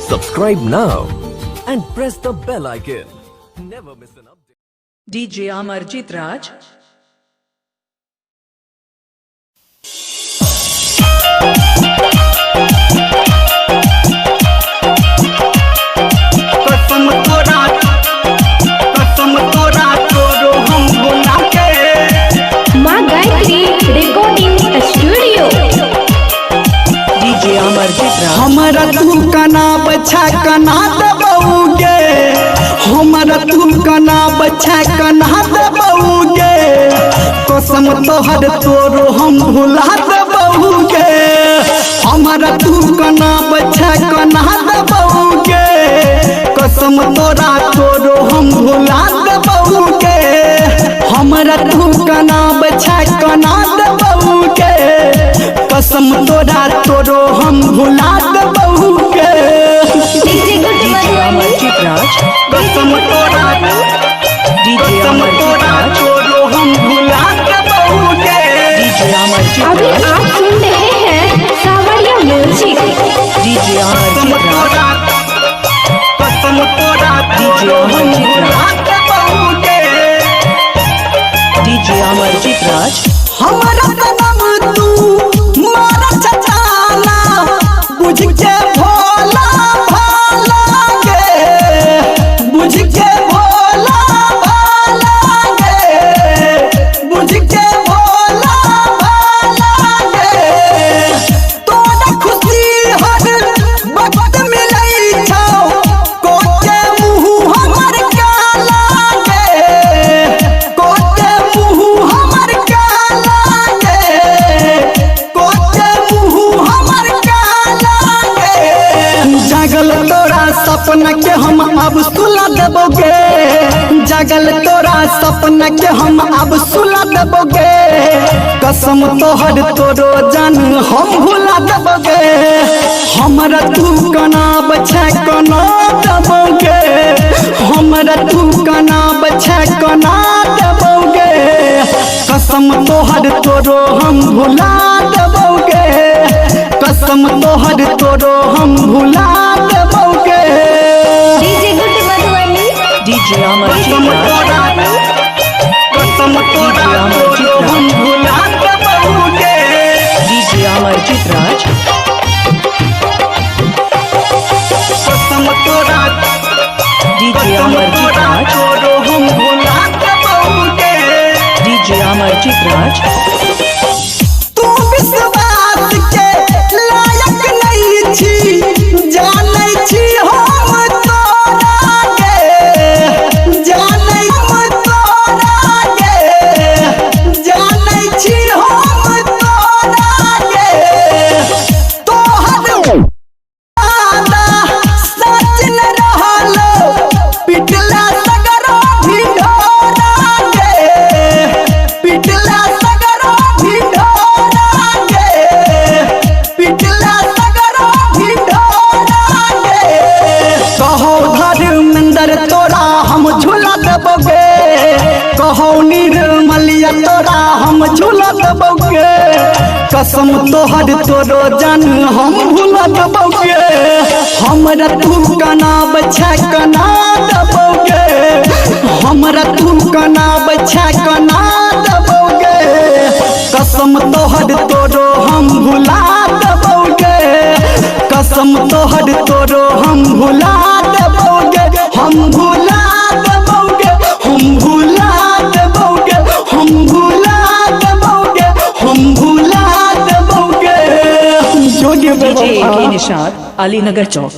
Subscribe now and press the bell icon. Never miss an update. DJ Amarjit Raj. कसम तोरा तोरो हम भुला के माँ Gayatri recording studio. DJ Amarjit Raj. हमरा तू कना बछा कना दबौगे हमरा तू कना बछा कना दबौगे कसम तोहर तोरो हम भुला दबौगे हमरा तू कना बछा कना दबौगे कसम तोरा तोरो हम भुला दबौगे हमरा तू कना बछा कना दबौगे कसम तोरा तोरो हम भुला दबौगे DJ Amarjit Raj. कसम तोरा DJ कसम Amarjit तोरा Raj. तोरो हम भुला दबौगे DJ Amarjit अभी Raj. आप सुन रहे हैं सावरिया म्यूजिक। DJ Amarjit Raj. कसम तोरा DJ Amarjit भुला Raj. दबौगे DJ Amarjit Raj. हमरा कदम तू मारा चचाला बुझ के भोला भाला गे बुझ के भोला भाला गे बुझ के भोला भाला गे तोरा खुशी हर वक्त मिलै छौ कोके मुँह हमर काला गे कोके मुँह हमर काला गे कोके मुँह हमर काला गे जागल तोरा सपना के हम अब सुला देबोगे जागल तोरा सपना के हम अब सुला देबोगे कसम तोहर तोरो जान हम भुला देबोगे हमरा तू कना बछा कना देबोगे हमरा तू कना बछा कना देबोगे कसम तोहर तोरो हम भुला देबोगे कसम तोहर तोरो हम भुला देबोगे DJ good Madhubani. DJ Amarjit Raj. कसम तोरा तोरो हम भुला देबोगे DJ Amarjit Raj. कसम तोरा DJ Amarjit Raj. तोरो हम भुला देबोगे DJ Amarjit Raj. तू विश्वास के लायक नहीं छी जानै छी हम तोरा के जानै हम तोरा के जानै छी हम तोरा के तोहर वादा सच न रहलो पिटला सगरो ढिढोरा के पिटला सगरो ढिढोरा के पिटला सगरो ढिढोरा के कहो धर्मेंद्र तोरा हम झूला देबोगे कहो निर्मलिया तोरा हम झूला देबोगे कसम तोहर तोरो जान हम भूला देबोगे हमरा तू कना बछा कना देबोगे हमरा तू कना बछा कना देबोगे कसम तोहर तोरो हम भुला देबोगे कसम तोहर तोरो हम भुला देबोगे हम भुला देबोगे हम भुला देबोगे हम भुला देबोगे हम भुला देबोगे जोगे DJ AK Nishad, Ali Nagar Chowk.